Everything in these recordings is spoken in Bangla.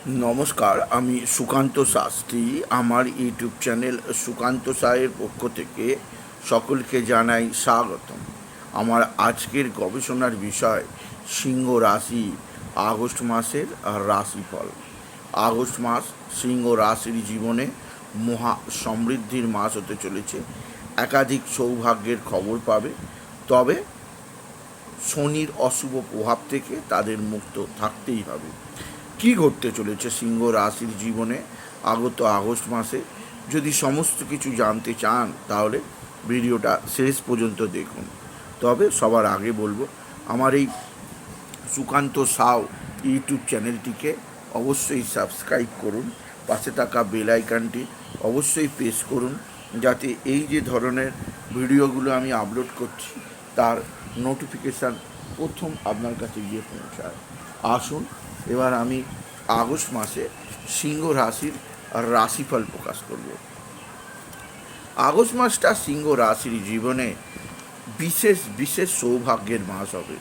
নমস্কার, আমি সুকান্ত শাস্ত্রী। আমার ইউটিউব চ্যানেল সুকান্ত সায়ের পক্ষ থেকে সকলকে জানাই স্বাগতম। আমার আজকের গবেষণার বিষয় সিংহ রাশি আগস্ট মাসের রাশিফল। আগস্ট মাস সিংহ রাশির জীবনে মহা সমৃদ্ধির মাস হতে চলেছে। একাধিক সৌভাগ্যের খবর পাবে, তবে শনির অশুভ প্রভাব থেকে তাদের মুক্ত থাকতেই হবে। কি ঘটতে চলেছে সিংহ রাশির জীবনে আগত আগস্ট মাসে? যদি সমস্ত কিছু জানতে চান তাহলে ভিডিওটা শেষ পর্যন্ত দেখুন। তবে সবার আগে বলবো, আমার এই সুকান্ত সাউ ইউটিউব চ্যানেলটিকে অবশ্যই সাবস্ক্রাইব করুন। পাশে থাকা বেল আইকনটি অবশ্যই প্রেস করুন, যাতে এই যে ধরনের ভিডিওগুলো আমি আপলোড করছি তার নোটিফিকেশান প্রথম আপনার কাছে গিয়ে পৌঁছায়। আসুন এবার আমি আগস্ট মাসে সিংহ রাশির রাশিফল প্রকাশ করব। আগস্ট মাসটা সিংহ রাশির জীবনে বিশেষ বিশেষ সৌভাগ্যের মাস হবে।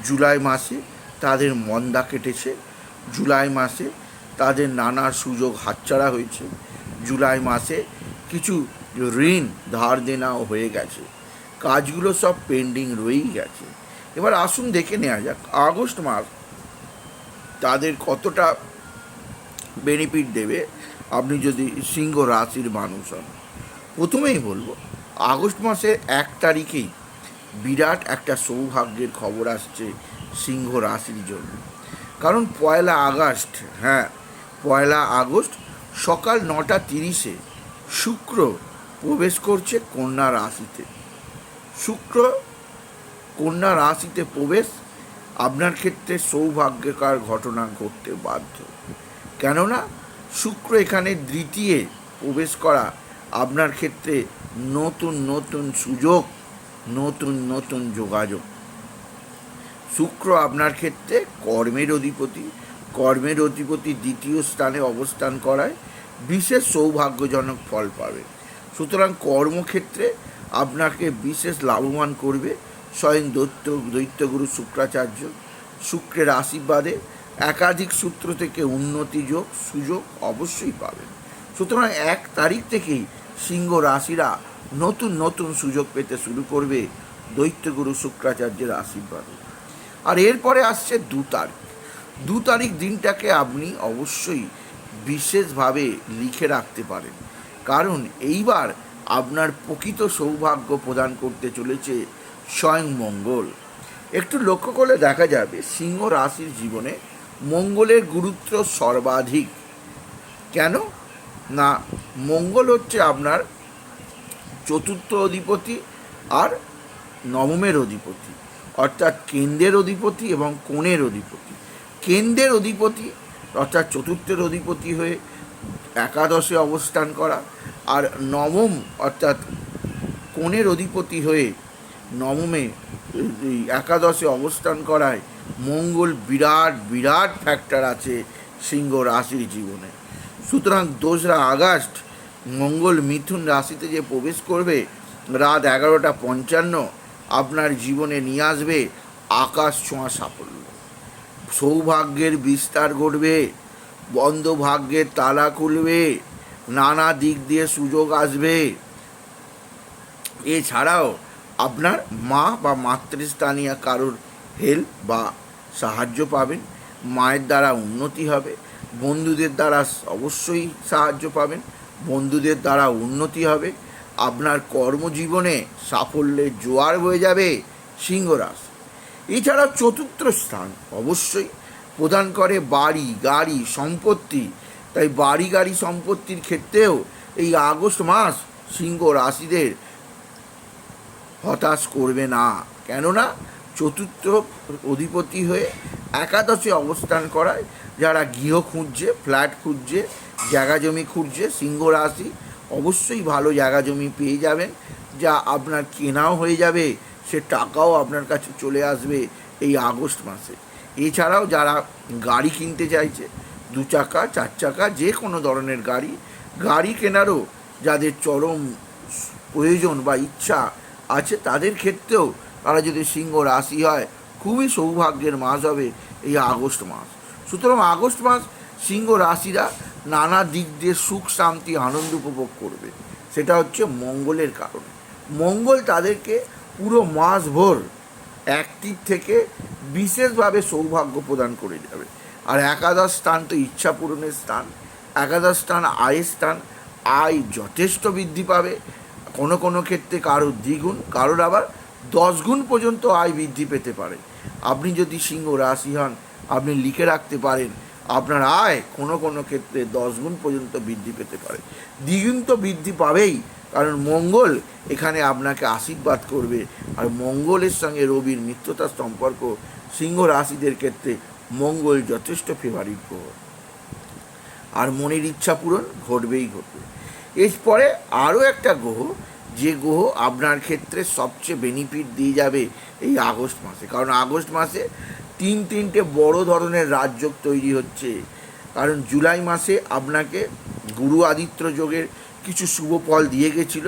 জুলাই মাসে তাদের মন্দা কেটেছে, জুলাই মাসে তাদের নানা সুযোগ হাতছাড়া হয়েছে, জুলাই মাসে কিছু ঋণ ধার দেনাও হয়ে গেছে, কাজগুলো সব পেন্ডিং রয়েই গেছে। এবার আসুন দেখে নেওয়া যাক আগস্ট মাস তাদের কতটা বেনিফিট দেবে আপনি যদি সিংহ রাশির মানুষ হন। প্রথমেই বলবো, আগস্ট মাসের 1 তারিখেই বিরাট একটা সৌভাগ্যের খবর আসছে সিংহ রাশির জন্য। কারণ পয়লা আগস্ট সকাল 9:30 শুক্র প্রবেশ করছে কন্যা রাশিতে। শুক্র কন্যা রাশিতে প্রবেশ আপনার ক্ষেত্রে সৌভাগ্যকর ঘটনা ঘটতে বাধ্য। কেননা শুক্র এখানে দ্বিতীয় প্রবেশ করা আপনার ক্ষেত্রে নতুন নতুন সুযোগ, নতুন নতুন যোগাযোগ। শুক্র আপনার ক্ষেত্রে কর্মের অধিপতি দ্বিতীয় স্থানে অবস্থান করায় বিশেষ সৌভাগ্যজনক ফল পাবে। সুতরাং কর্মক্ষেত্রে আপনাকে বিশেষ লাভবান করবে স্বয়ং দৈত্যগুরু শুক্রাচার্য। শুক্রের আশীর্বাদে একাধিক সূত্র থেকে সুযোগ অবশ্যই পাবেন। সুতরাং 1 তারিখ থেকেই সিংহ রাশিরা নতুন নতুন সুযোগ পেতে শুরু করবে দৈত্যগুরু শুক্রাচার্যের আশীর্বাদে। আর এরপরে আসছে 2 তারিখ দিনটাকে আপনি অবশ্যই বিশেষভাবে লিখে রাখতে পারেন, কারণ এইবার আপনার প্রকৃত সৌভাগ্য প্রদান করতে চলেছে স্বয়ং মঙ্গল। একটু লক্ষ্য করলে দেখা যাবে সিংহ রাশির জীবনে মঙ্গলের গুরুত্ব সর্বাধিক। কেন না, মঙ্গল হচ্ছে আপনার চতুর্থ অধিপতি আর নবমের অধিপতি, অর্থাৎ কেন্দ্রের অধিপতি এবং কোণের অধিপতি। কেন্দ্রের অধিপতি অর্থাৎ চতুর্থের অধিপতি হয়ে একাদশে অবস্থান করা, আর নবম অর্থাৎ কোণের অধিপতি হয়ে নবমে একাদশে অবস্থান করায় মঙ্গল বিরাট বিরাট ফ্যাক্টর আছে সিংহ রাশির জীবনে। সুতরাং 2 আগস্ট মঙ্গল মিথুন রাশিতে যে প্রবেশ করবে রাত 11:55 আপনার জীবনে নিয়ে আসবে আকাশ ছোঁয়া সাফল্য। সৌভাগ্যের বিস্তার ঘটবে, বন্ধ ভাগ্যের তালা খুলবে, নানা দিক দিয়ে সুযোগ আসবে। এছাড়াও আপনার মা বা মাতৃস্থানীয় কারোর হেল্প বা সাহায্য পাবেন, মায়ের দ্বারা উন্নতি হবে, বন্ধুদের দ্বারা অবশ্যই সাহায্য পাবেন, বন্ধুদের দ্বারা উন্নতি হবে। আপনার কর্মজীবনে সাফল্যের জোয়ার বয়ে যাবে সিংহ রাশি। এছাড়া চতুর্থ স্থান অবশ্যই প্রদান করে বাড়ি গাড়ি সম্পত্তি। তাই বাড়ি গাড়ি সম্পত্তির ক্ষেত্রেও এই আগস্ট মাস সিংহ রাশিদের হতাশ করবে না। কেননা চতুর্থ অধিপতি হয়ে একাদশে অবস্থান করায় যারা গৃহ খুঁজছে, ফ্ল্যাট খুঁজছে, জায়গা জমি খুঁজছে, সিংহ রাশি অবশ্যই ভালো জায়গা জমি পেয়ে যাবেন, যা আপনার কেনাও হয়ে যাবে, সে টাকাও আপনার কাছে চলে আসবে এই আগস্ট মাসে। এছাড়াও যারা গাড়ি কিনতে চাইছে, 2 চাকা 4 চাকা যে কোনো ধরনের গাড়ি কেনারও যাদের চরম প্রয়োজন বা ইচ্ছা আছে, তাদের ক্ষেত্রেও তারা যদি সিংহ রাশি হয় খুবই সৌভাগ্যের মাস হবে এই আগস্ট মাস। সুতরাং আগস্ট মাস সিংহ রাশিরা নানা দিক দিয়ে সুখ শান্তি আনন্দ উপভোগ করবে। সেটা হচ্ছে মঙ্গলের কারণে। মঙ্গল তাদেরকে পুরো মাসভর অ্যাক্টিভ থেকে বিশেষভাবে সৌভাগ্য প্রদান করে যাবে। আর একাদশ স্থান তো ইচ্ছা পূরণের স্থান, একাদশ স্থান আয়ের স্থান। আয় যথেষ্ট বৃদ্ধি পাবে, কোনো কোনো ক্ষেত্রে কারোর দ্বিগুণ, কারোর আবার 10 গুণ পর্যন্ত আয় বৃদ্ধি পেতে পারে। আপনি যদি সিংহ রাশি হন, আপনি লিখে রাখতে পারেন আপনার আয় কোনো কোনো ক্ষেত্রে 10 গুণ পর্যন্ত বৃদ্ধি পেতে পারে। দ্বিগুণ তো বৃদ্ধি পাবেই, কারণ মঙ্গল এখানে আপনাকে আশীর্বাদ করবে। আর মঙ্গলের সঙ্গে রবির মিত্রতার সম্পর্ক সিংহ রাশিদের ক্ষেত্রে মঙ্গল যথেষ্ট ফেভারিট গ্রহ। আর মনের ইচ্ছা পূরণ ঘটবেই ঘটবে। এরপরে আরও একটা গ্রহ, যে গ্রহ আপনার ক্ষেত্রে সবচেয়ে বেনিফিট দিয়ে যাবে এই আগস্ট মাসে, কারণ আগস্ট মাসে তিনটে বড় ধরনের রাজযোগ তৈরি হচ্ছে। কারণ জুলাই মাসে আপনাকে গুরু আদিত্য যোগের কিছু শুভ ফল দিয়ে গেছিল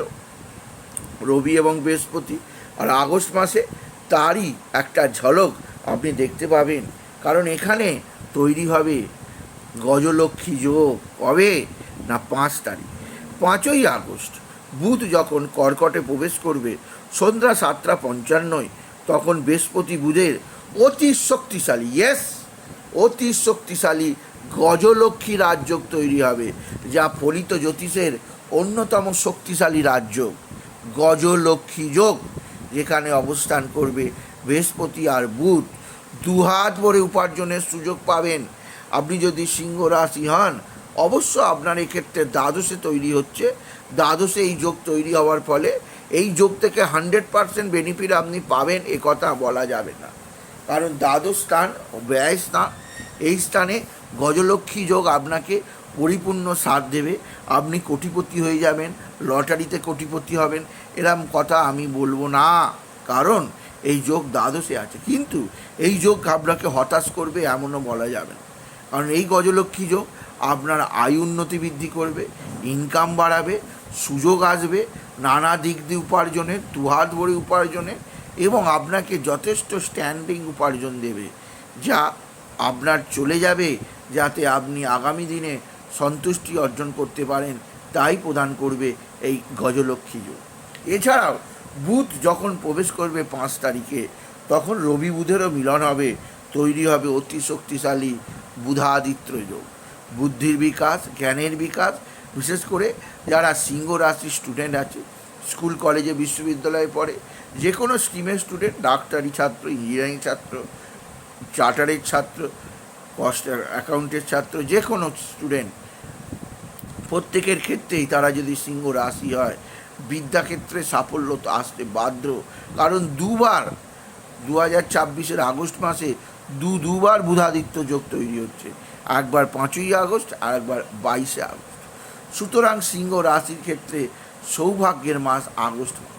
রবি এবং বৃহস্পতি, আর আগস্ট মাসে তারই একটা ঝলক আপনি দেখতে পাবেন। কারণ এখানে তৈরি হবে গজলক্ষ্মী যোগ। কবে না 5 তারিখ, 5ই আগস্ট বুধ যখন কর্কটে প্রবেশ করবে সন্ধ্যা 7:55, তখন বৃহস্পতি বুধের অতি শক্তিশালী, অতি শক্তিশালী গজলক্ষ্মী রাজযোগ তৈরি হবে, যা ফলিত জ্যোতিষের অন্যতম শক্তিশালী রাজযোগ গজলক্ষ্মী যোগ, যেখানে অবস্থান করবে বৃহস্পতি আর বুধ। দুহাত ভরে উপার্জনের সুযোগ পাবেন। আপনি যদি সিংহ রাশি হন, অবশ্য আপনার এক্ষেত্রে দ্বাদশে তৈরি হচ্ছে। দ্বাদশে এই যোগ তৈরি হওয়ার ফলে এই যোগ থেকে 100% বেনিফিট আপনি পাবেন এ কথা বলা যাবে না, কারণ দ্বাদশ স্থান ব্যয় স্থান। এই স্থানে গজলক্ষ্মী যোগ আপনাকে পরিপূর্ণ সাথ দেবে। আপনি কোটিপতি হয়ে যাবেন, লটারিতে কোটিপতি হবেন, এরম কথা আমি বলবো না, কারণ এই যোগ দ্বাদশে আছে। কিন্তু এই যোগ আপনাকে হতাশ করবে এমনও বলা যাবে না, কারণ এই গজলক্ষ্মী যোগ আপনার আয় উন্নতি বৃদ্ধি করবে, ইনকাম বাড়াবে, সুযোগ আসবে নানা দিক দিয়ে উপার্জনের, দুহাত ভরে উপার্জনের, এবং আপনাকে যথেষ্ট স্ট্যান্ডিং উপার্জন দেবে, যা আপনার চলে যাবে, যাতে আপনি আগামী দিনে সন্তুষ্টি অর্জন করতে পারেন, তাই প্রদান করবে এই গজলক্ষ্মী যোগ। এছাড়াও বুধ যখন প্রবেশ করবে 5 তারিখে, তখন রবি বুধেরও মিলন হবে, তৈরি হবে অতি শক্তিশালী বুধাদিত্য যোগ। বুদ্ধির বিকাশ, জ্ঞানের বিকাশ, বিশেষ করে যারা সিংহ রাশির স্টুডেন্ট আছে, স্কুল কলেজে বিশ্ববিদ্যালয়ে পড়ে, যে কোনো স্ট্রিমের স্টুডেন্ট, ডাক্তারি ছাত্র, ইঞ্জিনিয়ারিং ছাত্র, চার্টারের ছাত্র, কস্ট অ্যাকাউন্টের ছাত্র, যে কোনো স্টুডেন্ট, প্রত্যেকের ক্ষেত্রেই তারা যদি সিংহ রাশি হয়, বিদ্যাক্ষেত্রে সাফল্য তো আসতে বাধ্য। কারণ দুবার 2024 আগস্ট মাসে দুবার বুধাদিত্য যোগ তৈরি হচ্ছে, একবার 5ই আগস্ট আর একবার 22শে আগস্ট। সুতরাং সিংহ রাশির ক্ষেত্রে সৌভাগ্যের মাস আগস্ট মাস।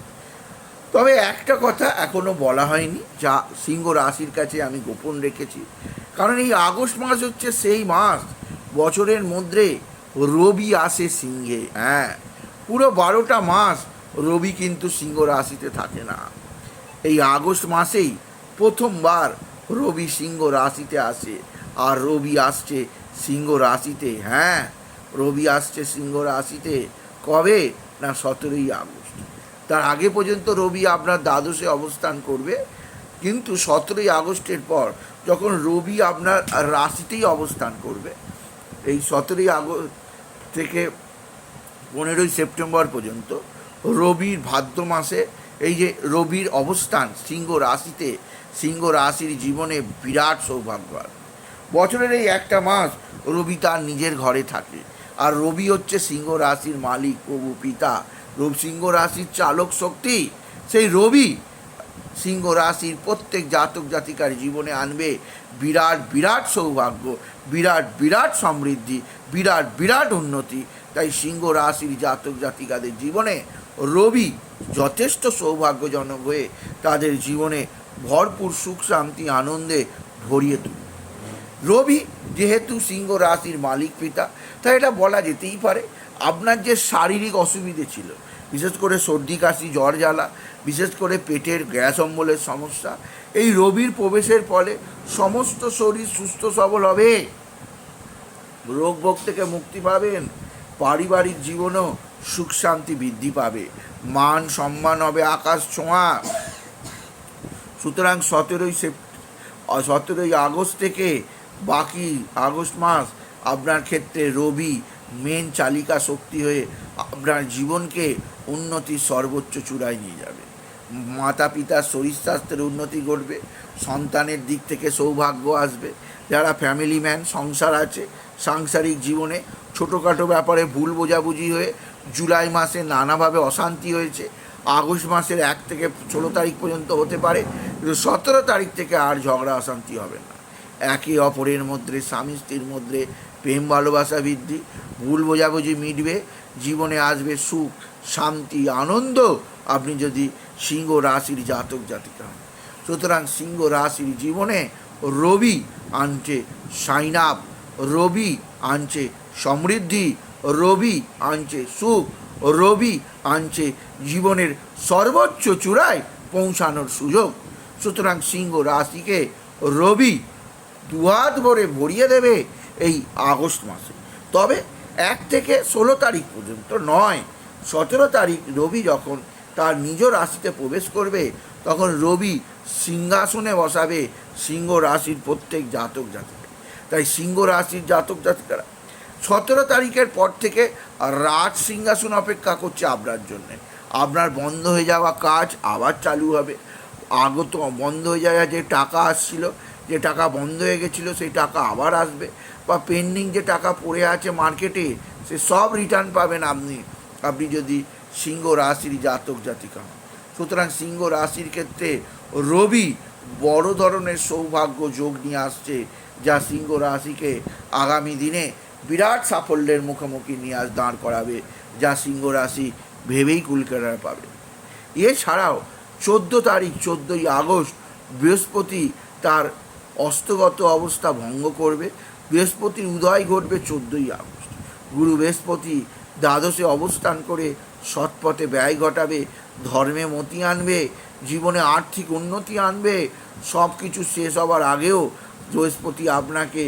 তবে একটা কথা এখনও বলা হয়নি, যা সিংহ রাশির কাছে আমি গোপন রেখেছি, কারণ এই আগস্ট মাস হচ্ছে সেই মাস বছরের মধ্যে রবি আসে সিংহে। হ্যাঁ, পুরো 12টা মাস রবি কিন্তু সিংহ রাশিতে থাকে না। এই আগস্ট মাসেই প্রথমবার রবি সিংহ রাশিতে আসে, আর রবি আসছে সিংহ রাশিতে। হ্যাঁ, রবি আসছে সিংহ রাশিতে কবে না 17ই আগস্ট। তার আগে পর্যন্ত রবি আপনার দ্বাদশে অবস্থান করবে, কিন্তু 17ই আগস্টের পর যখন রবি আপনার রাশিতেই অবস্থান করবে, এই 17ই আগস্ট থেকে 15ই সেপ্টেম্বর পর্যন্ত রবির ভাদ্র মাসে এই যে রবির অবস্থান সিংহ রাশিতে, সিংহ রাশির জীবনে বিরাট সৌভাগ্য। বছরের এই একটা মাস রবি তার নিজের ঘরে থাকে, আর রবি হচ্ছে সিংহ রাশির মালিক, প্রভু, পিতা। সিংহ রাশির চালক শক্তি সেই রবি সিংহ রাশির প্রত্যেক জাতক জাতিকার জীবনে আনবে বিরাট বিরাট সৌভাগ্য, বিরাট বিরাট সমৃদ্ধি, বিরাট বিরাট উন্নতি। তাই সিংহ রাশির জাতক জাতিকাদের জীবনে রবি যথেষ্ট সৌভাগ্যজনক হয়ে তাদের জীবনে ভরপুর সুখ শান্তি আনন্দে ভরিয়ে তুলবে। রবি যেহেতু সিংহ রাশির মালিক পিতা, তাই এটা বলা যেতেই পারে আপনার যে শারীরিক অসুবিধে ছিল, বিশেষ করে সর্দি কাশি, জ্বর জ্বালা, বিশেষ করে পেটের গ্যাস অম্বলের সমস্যা, এই রবির প্রবেশের ফলে সমস্ত শরীর সুস্থ সবল হবে। রোগ ভোগ থেকে মুক্তি পাবেন, পারিবারিক জীবনও সুখ শান্তি বৃদ্ধি পাবে, মান সম্মান হবে আকাশ ছোঁয়া। সুতরাং 17ই আগস্ট থেকে বাকি আগস্ট মাস আপনার ক্ষেত্রে রবি মেন চালিকা শক্তি হয়ে আপনার জীবনকে উন্নতির সর্বোচ্চ চূড়ায় নিয়ে যাবে। মাতা পিতার শরীর স্বাস্থ্যের উন্নতি ঘটবে, সন্তানের দিক থেকে সৌভাগ্য আসবে। যারা ফ্যামিলি ম্যান, সংসার আছে, সাংসারিক জীবনে ছোটোখাটো ব্যাপারে ভুল বোঝাবুঝি হয়ে জুলাই মাসে নানাভাবে অশান্তি হয়েছে, আগস্ট মাসের 1 থেকে 16 তারিখ পর্যন্ত হতে পারে, কিন্তু 17 তারিখ থেকে আর ঝগড়া অশান্তি হবে না। একে অপরের মধ্যে, স্বামী স্ত্রীর মধ্যে প্রেম ভালোবাসা বৃদ্ধি, ভুল বোঝাবুঝি মিটবে, জীবনে আসবে সুখ শান্তি আনন্দ, আপনি যদি সিংহ রাশির জাতক জাতিকা হন। সুতরাং সিংহ রাশির জীবনে রবি আনছে সাইন আপ, রবি আনছে সমৃদ্ধি, রবি আনছে সুখ, রবি আনছে জীবনের সর্বোচ্চ চূড়ায় পৌঁছানোর সুযোগ। সুতরাং সিংহ রাশিকে রবি দুহাত ভরে ভরিয়ে দেবে এই আগস্ট মাসে। তবে 1 থেকে 16 তারিখ পর্যন্ত নয়, 17 তারিখ রবি যখন তার নিজ রাশিতে প্রবেশ করবে, তখন রবি সিংহাসনে বসাবে সিংহ রাশির প্রত্যেক জাতক জাতিকা। তাই সিংহ রাশির জাতক জাতিকারা 17 তারিখের পর থেকে রাজ সিংহাসন অপেক্ষা করছে আপনার জন্যে। আপনার বন্ধ হয়ে যাওয়া কাজ আবার চালু হবে, আগত বন্ধ হয়ে যাওয়া যে টাকা আসছিল, যে টাকা বন্ধ হয়ে গেছিলো সেই টাকা আবার আসবে, বা পেন্ডিং যে টাকা পড়ে আছে মার্কেটে সে সব রিটার্ন পাবেন আপনি যদি সিংহ রাশির জাতক জাতিকা হন। সুতরাং সিংহ রাশির ক্ষেত্রে রবি বড় ধরনের সৌভাগ্য যোগ নিয়ে আসছে, যা সিংহ রাশিকে আগামী দিনে বিরাট সাফল্যের মুখোমুখি নিয়ে দাঁড় করাবে, যা সিংহ রাশি ভেবেই কুলকেরা পাবে। এছাড়াও 14 তারিখ 14ই আগস্ট বৃহস্পতি তার অস্তগত অবস্থা ভঙ্গ করবে, বৃহস্পতির উদয় ঘটবে 14ই আগস্ট। গুরু বৃহস্পতি দ্বাদশে অবস্থান করে সৎপথে ব্যয় ঘটাবে, ধর্মে মতি আনবে, জীবনে আর্থিক উন্নতি আনবে। সব কিছু শেষ হবার আগেও বৃহস্পতি আপনাকে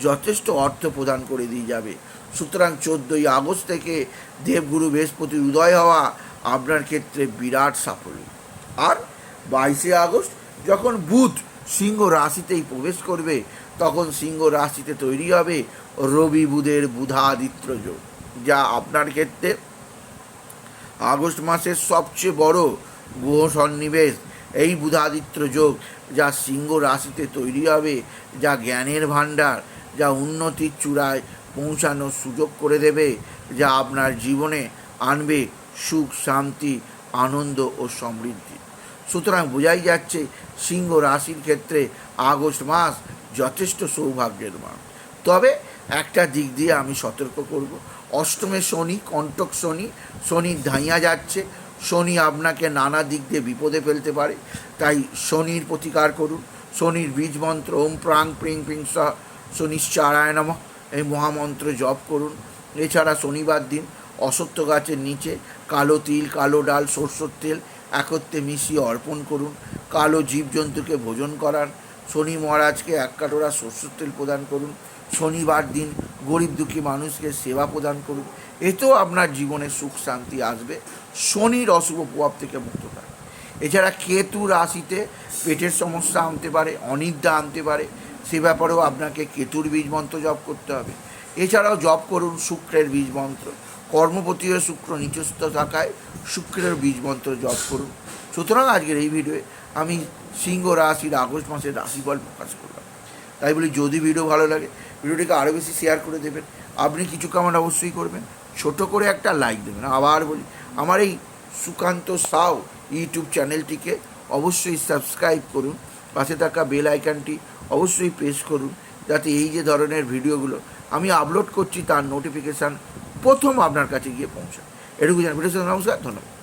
যথেষ্ট অর্থ প্রদান করে দিয়ে যাবে। সুতরাং 14ই আগস্ট থেকে দেবগুরু বৃহস্পতির উদয় হওয়া আপনার ক্ষেত্রে বিরাট সাফল্য। আর 22শে আগস্ট যখন বুধ সিংহ রাশিতেই প্রবেশ করবে, তখন সিংহ রাশিতে তৈরি হবে রবি বুধের বুধাদিত্য যোগ, যা আপনার ক্ষেত্রে আগস্ট মাসের সবচেয়ে বড় গ্রহ সন্নিবেশ। এই বুধাদিত্য যোগ যা সিংহ রাশিতে তৈরি হবে, যা জ্ঞানের ভাণ্ডার, যা উন্নতির চূড়ায় পৌঁছানোর সুযোগ করে দেবে, যা আপনার জীবনে আনবে সুখ শান্তি আনন্দ ও সমৃদ্ধি। সুতরাং বোঝাই যাচ্ছে সিংহ রাশির ক্ষেত্রে আগস্ট মাস যথেষ্ট সৌভাগ্যের মাস। তবে একটা দিক দিয়ে আমি সতর্ক করব, অষ্টমে শনি, কণ্টক শনি, শনি ধাইয়া যাচ্ছে, শনি আপনাকে নানা দিক দিয়ে বিপদে ফেলতে পারে। তাই শনির প্রতিকার করুন, শনির বীজ মন্ত্র ওম প্রাং প্রিং প্রিং স শনিশ্চারায় নমঃ এই মহামন্ত্র জপ করুন। এছাড়া শনিবার দিন অশ্বত্থ গাছের নিচে কালো তিল, কালো ডাল, সরষের তেল একত্রে মিশিয়ে অর্পণ করুন, কালো জীবজন্তুকে ভোজন করান, শনি মহারাজকে 1 কাটোরা সরষের তেল প্রদান করুন, শনিবার দিন গরিব দুঃখী মানুষকে সেবা প্রদান করুন। এতেও আপনার জীবনে সুখ শান্তি আসবে, শনির অশুভ প্রভাব থেকে মুক্ত থাকবে। এছাড়া কেতু রাশিতে পেটের সমস্যা আনতে পারে, অনিদ্রা আনতে পারে, সে ব্যাপারেও আপনাকে কেতুর বীজ মন্ত্র জপ করতে হবে। এছাড়াও জপ করুন শুক্রের বীজ মন্ত্র, কর্মপতি হয়ে শুক্র নিচস্থ থাকায় শুক্রের বীজ মন্ত্র জপ করুন। সুতরাং আজকের এই ভিডিওয়ে আমি সিংহ রাশির আগস্ট মাসের রাশিফল প্রকাশ করলাম। তাই বলি যদি ভিডিও ভালো লাগে ভিডিওটিকে আরও বেশি শেয়ার করে দেবেন, আপনি কিছু কামান অবশ্যই করবেন, ছোট করে একটা লাইক দেবেন। আবার বলি, আমার এই সুকান্ত সাউ ইউটিউব চ্যানেলটিকে অবশ্যই সাবস্ক্রাইব করুন, পাশে থাকা বেল আইকনটি অবশ্যই প্রেস করুন, যাতে এই যে ধরনের ভিডিওগুলো আমি আপলোড করছি তার নোটিফিকেশান প্রথম আপনার কাছে গিয়ে পৌঁছায়। এটুকু জানান। ভিডিও নমস্কার, ধন্যবাদ।